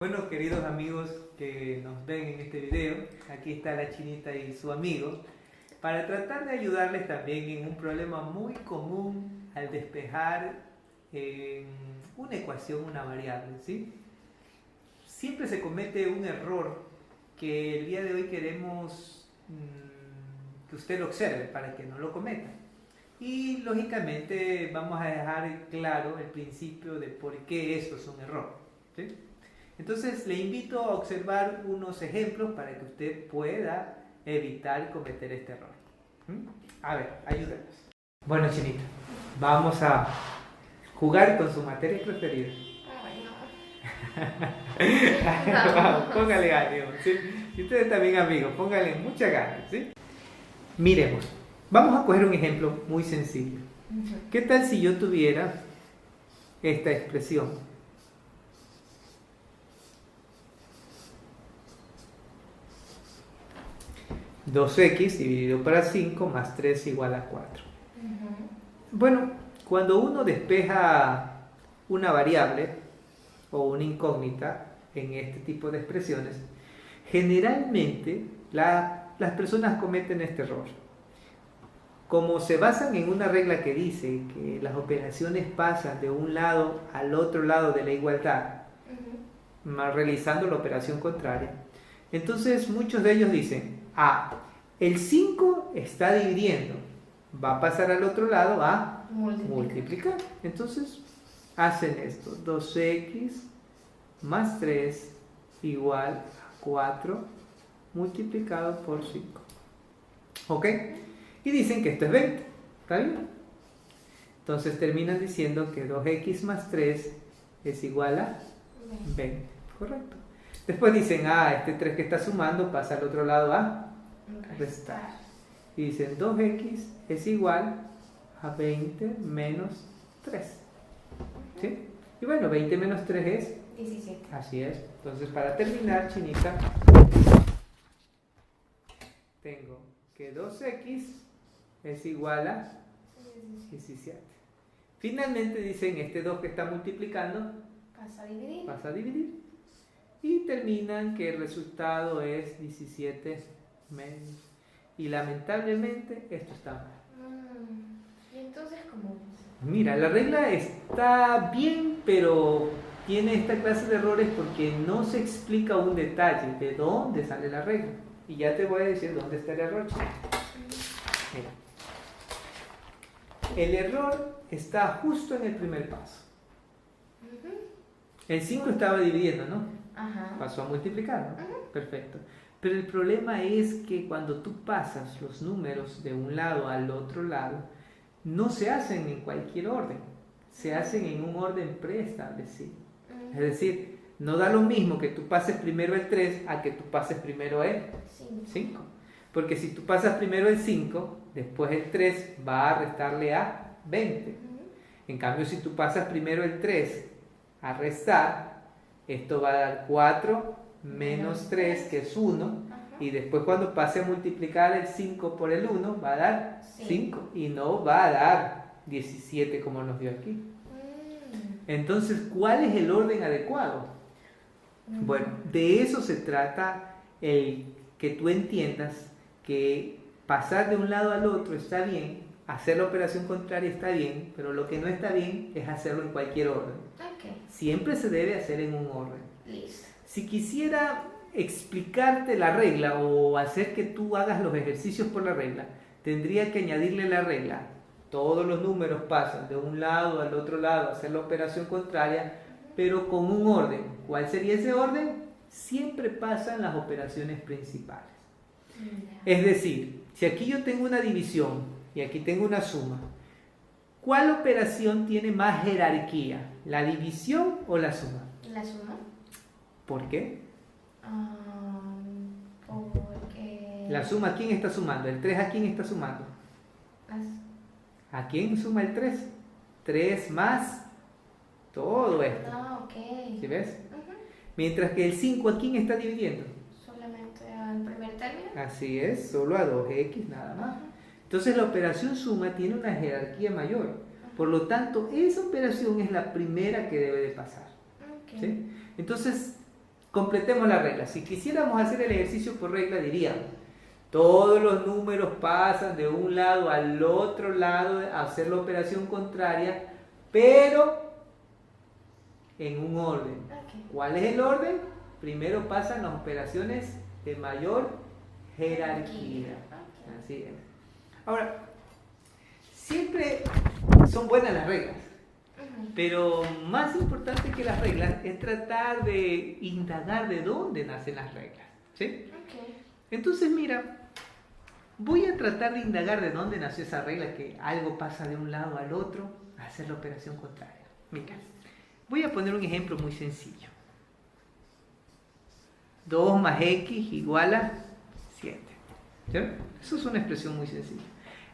Bueno, queridos amigos que nos ven en este video, aquí está la chinita y su amigo, para tratar de ayudarles también en un problema muy común al despejar en una ecuación una variable, ¿sí? Siempre se comete un error que el día de hoy queremos que usted lo observe para que no lo cometa. Y lógicamente vamos a dejar claro el principio de por qué esto es un error, ¿sí? Entonces le invito a observar unos ejemplos para que usted pueda evitar cometer este error. A ver, ayúdanos. Bueno, chinita, vamos a jugar con su materia preferida. Vamos, póngale ánimo, ¿sí? Y ustedes también, amigos, póngale mucha ganas, ¿sí? Miremos, vamos a coger un ejemplo muy sencillo. ¿Qué tal si yo tuviera esta expresión? 2x dividido para 5 más 3 igual a 4. Bueno, cuando uno despeja una variable o una incógnita en este tipo de expresiones, generalmente las personas cometen este error. Como se basan en una regla que dice que las operaciones pasan de un lado al otro lado de la igualdad, realizando la operación contraria, entonces muchos de ellos dicen, el 5 está dividiendo, va a pasar al otro lado a multiplicar. Entonces hacen esto, 2x más 3 igual a 4 multiplicado por 5. ¿Ok? Y dicen que esto es 20. ¿Está bien? Entonces terminan diciendo que 2x más 3 es igual a 20. ¿Correcto? Después dicen, este 3 que está sumando pasa al otro lado a restar. Y dicen 2x es igual a 20 menos 3. ¿Sí? Y bueno, 20 menos 3 es 17. Así es. Entonces, para terminar, chinita, tengo que 2x es igual a 17. Finalmente dicen, este 2 que está multiplicando pasa a dividir. Y terminan que el resultado es 17 menos. Y lamentablemente esto está mal. ¿Y entonces cómo? Mira, la regla está bien, pero tiene esta clase de errores porque no se explica un detalle de dónde sale la regla. Y ya te voy a decir dónde está el error. Mira. El error está justo en el primer paso. El 5 estaba dividiendo, ¿no? Pasó a multiplicar, ¿no? Perfecto. Pero el problema es que cuando tú pasas los números de un lado al otro lado, no se hacen en cualquier orden, se hacen en un orden preestablecido. Es decir, no da lo mismo que tú pases primero el 3 a que tú pases primero el 5. Porque si tú pasas primero el 5, después el 3 va a restarle a 20. En cambio, si tú pasas primero el 3 a restar, esto va a dar 4 menos 3, que es 1. Y después cuando pase a multiplicar el 5 por el 1, va a dar 5. Y no va a dar 17 como nos dio aquí. Entonces, ¿cuál es el orden adecuado? Bueno, de eso se trata, el que tú entiendas que pasar de un lado al otro está bien, hacer la operación contraria está bien, pero lo que no está bien es hacerlo en cualquier orden. Siempre se debe hacer en un orden. Listo. Si quisiera explicarte la regla o hacer que tú hagas los ejercicios por la regla, tendría que añadirle la regla. Todos los números pasan de un lado al otro lado, hacer la operación contraria, pero con un orden. ¿Cuál sería ese orden? Siempre pasan las operaciones principales. Es decir, si aquí yo tengo una división y aquí tengo una suma, ¿cuál operación tiene más jerarquía? ¿La división o la suma? ¿La suma? ¿Por qué? Porque... La suma, ¿a quién está sumando? ¿El 3 a quién está sumando? ¿A quién suma el 3? 3 más todo esto. Ok. ¿Sí ves? Mientras que el 5, ¿a quién está dividiendo? Solamente al primer término. Así es, solo a 2x nada más. Entonces la operación suma tiene una jerarquía mayor. Por lo tanto, esa operación es la primera que debe de pasar. ¿Sí? Entonces, completemos la regla. Si quisiéramos hacer el ejercicio por regla, diríamos, todos los números pasan de un lado al otro lado a hacer la operación contraria, pero en un orden. Okay. ¿Cuál es el orden? Primero pasan las operaciones de mayor jerarquía. Okay. Así es. Ahora, siempre son buenas las reglas, pero más importante que las reglas es tratar de indagar de dónde nacen las reglas. ¿Sí? Okay. Entonces, mira, voy a tratar de indagar de dónde nació esa regla que algo pasa de un lado al otro a hacer la operación contraria. Mira, voy a poner un ejemplo muy sencillo. 2 más x igual a 7. ¿Sí? Eso es una expresión muy sencilla.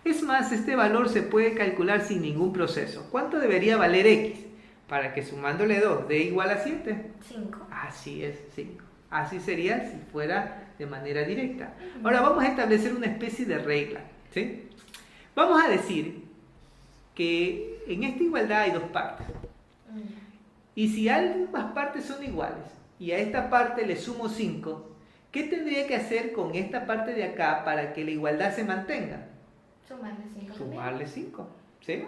Es más, este valor se puede calcular sin ningún proceso. ¿Cuánto debería valer x? Para que sumándole 2 dé igual a 7. 5. Así es, 5. Así sería si fuera de manera directa. Ahora vamos a establecer una especie de regla. ¿Sí? Vamos a decir que en esta igualdad hay 2 partes. Y si ambas partes son iguales y a esta parte le sumo 5, ¿qué tendría que hacer con esta parte de acá para que la igualdad se mantenga? Sumarle 5. Sumarle 5. ¿Sí?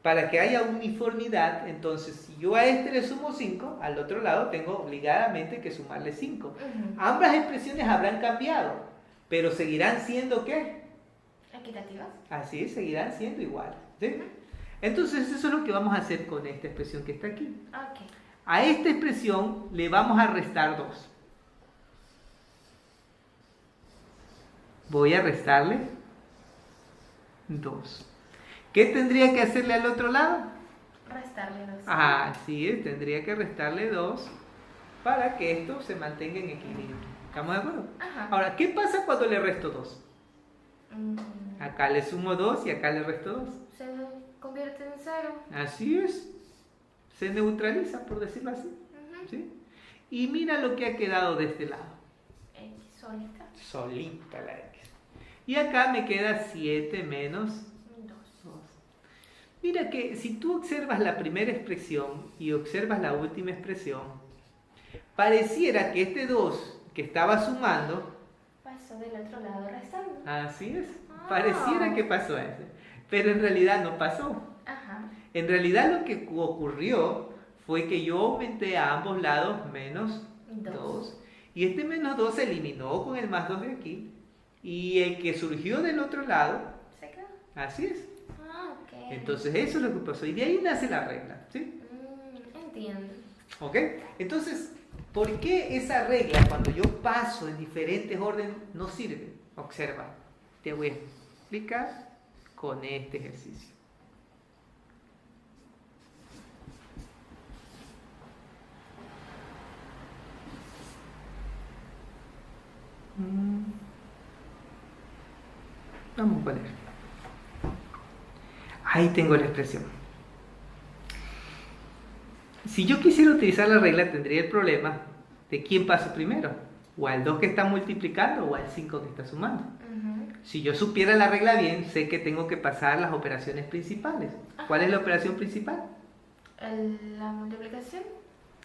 Para que haya uniformidad, entonces si yo a este le sumo 5, al otro lado tengo obligadamente que sumarle 5. Ambas expresiones habrán cambiado, pero seguirán siendo ¿qué? Equitativas. Así es, seguirán siendo iguales. ¿Sí? Entonces eso es lo que vamos a hacer con esta expresión que está aquí. Okay. A esta expresión le vamos a restar 2. Voy a restarle 2. ¿Qué tendría que hacerle al otro lado? Restarle 2. Así es, tendría que restarle 2 para que esto se mantenga en equilibrio. ¿Estamos de acuerdo? Ajá. Ahora, ¿qué pasa cuando le resto 2? Acá le sumo 2 y acá le resto 2. Se convierte en 0. Así es. Se neutraliza, por decirlo así. ¿Sí? Y mira lo que ha quedado de este lado. X solita. Solita la X. Y acá me queda 7 menos 2. Mira que si tú observas la primera expresión y observas la última expresión, pareciera que este 2 que estaba sumando pasó del otro lado restando. Así es. Pareciera que pasó eso. Pero en realidad no pasó. Ajá. En realidad lo que ocurrió fue que yo aumenté a ambos lados menos 2. Y este menos 2 se eliminó con el más 2 de aquí. Y el que surgió del otro lado, ¿Se quedó? así es. Ok. Entonces eso es lo que pasó. Y de ahí nace la regla. ¿Sí? Entiendo. ¿Ok? Entonces, ¿por qué esa regla cuando yo paso en diferentes órdenes no sirve? Observa. Te voy a explicar con este ejercicio. Vamos a poner. Ahí tengo la expresión. Si yo quisiera utilizar la regla, tendría el problema de quién paso primero. O al 2 que está multiplicando o al 5 que está sumando. Si yo supiera la regla bien, sé que tengo que pasar las operaciones principales. ¿Cuál es la operación principal? La multiplicación.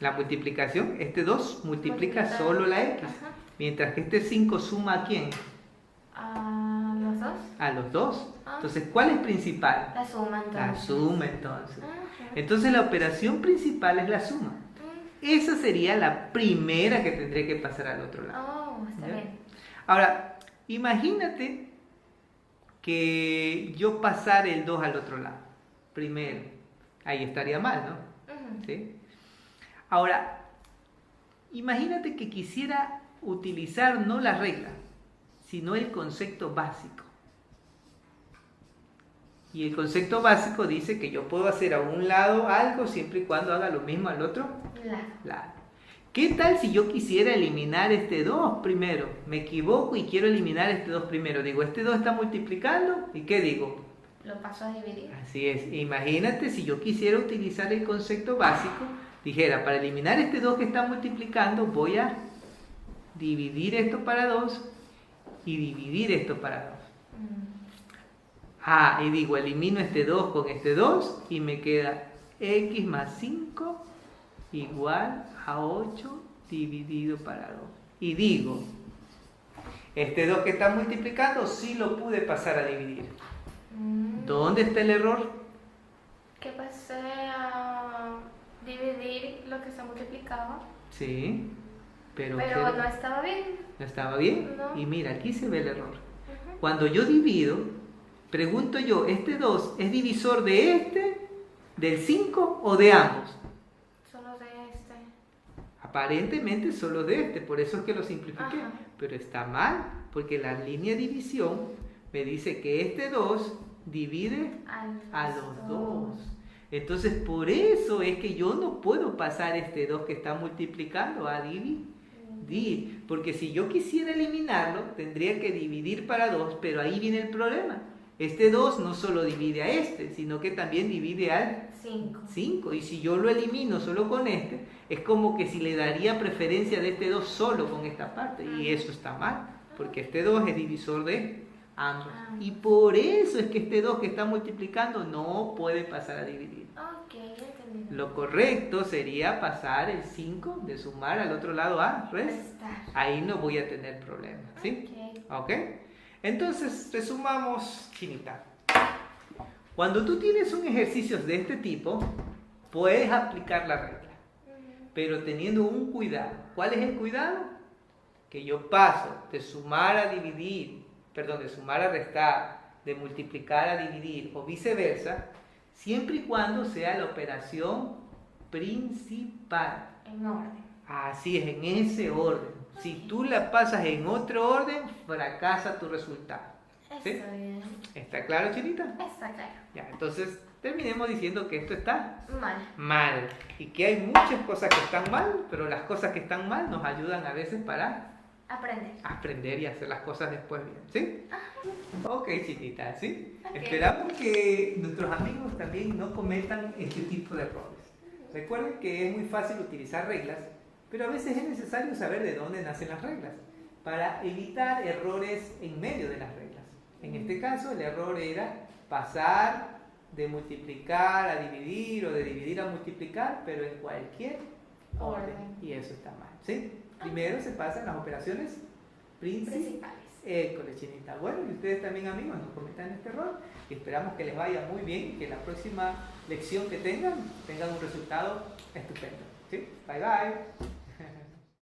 La multiplicación. Este 2 multiplica solo la X. Ajá. Mientras que este 5 suma ¿a quién? ¿A los 2? A los 2. Entonces, ¿cuál es principal? La suma entonces. La suma entonces. Ajá. Entonces la operación principal es la suma. Esa sería la primera que tendría que pasar al otro lado. Oh, está ¿Ya? bien. Ahora, imagínate que yo pasara el 2 al otro lado. Primero. Ahí estaría mal, ¿no? ¿Sí? Ahora, imagínate que quisiera utilizar no la regla, sino el concepto básico. Y el concepto básico dice que yo puedo hacer a un lado algo siempre y cuando haga lo mismo al otro lado. ¿Qué tal si yo quisiera eliminar este 2 primero? Me equivoco y quiero eliminar este 2 primero. Digo, este 2 está multiplicando. ¿Y qué digo? Lo paso a dividir. Así es. Imagínate si yo quisiera utilizar el concepto básico. Dijera, para eliminar este 2 que está multiplicando, voy a dividir esto para 2 y dividir esto para 2. Y digo, elimino este 2 con este 2 y me queda x más 5 igual a 8 dividido para 2. Y digo, este 2 que está multiplicando sí lo pude pasar a dividir. ¿Dónde está el error? Que pasé a dividir lo que se multiplicaba. Sí, pero no estaba bien. ¿no estaba bien? No. Y mira, aquí se ve el error. Cuando yo divido, pregunto yo, ¿este 2 es divisor de este, del 5 o de ambos? Solo de este. Aparentemente solo de este, por eso es que lo simplifiqué. Ajá. Pero está mal, porque la línea de división me dice que este 2 divide a los 2. Entonces, por eso es que yo no puedo pasar este 2 que está multiplicando a dividir. Porque si yo quisiera eliminarlo, tendría que dividir para 2, pero ahí viene el problema. Este 2 no solo divide a este, sino que también divide al 5. Y si yo lo elimino solo con este, es como que si le daría preferencia de este 2 solo con esta parte. Y eso está mal, porque este 2 es divisor de ambos. Y por eso es que este 2 que está multiplicando no puede pasar a dividir. Ok, entendí. Lo correcto sería pasar el 5 de sumar al otro lado a Restar. Ahí no voy a tener problemas, ¿sí? ¿Ok? Entonces, resumamos, Chinita. Cuando tú tienes un ejercicio de este tipo, puedes aplicar la regla, pero teniendo un cuidado. ¿Cuál es el cuidado? Que yo paso de sumar a dividir, de sumar a restar, de multiplicar a dividir o viceversa, siempre y cuando sea la operación principal. En orden. Así es, en ese orden. Si tú la pasas en otro orden, fracasa tu resultado. ¿Sí? Está bien. ¿Está claro, Chinita? Está claro. Ya, entonces terminemos diciendo que esto está mal. Y que hay muchas cosas que están mal, pero las cosas que están mal nos ayudan a veces para aprender y hacer las cosas después bien, ¿sí? Ok, Chinita, ¿sí? Okay. Esperamos que nuestros amigos también no cometan este tipo de errores. Recuerden que es muy fácil utilizar reglas, pero a veces es necesario saber de dónde nacen las reglas para evitar errores en medio de las reglas. En este caso, el error era pasar de multiplicar a dividir o de dividir a multiplicar, pero en cualquier orden. Y eso está mal, ¿sí? Primero se pasan las operaciones principales. Chinita. Bueno, y ustedes también, amigos, no cometan este error. Y esperamos que les vaya muy bien y que la próxima lección que tengan un resultado estupendo. ¿Sí? Bye, bye.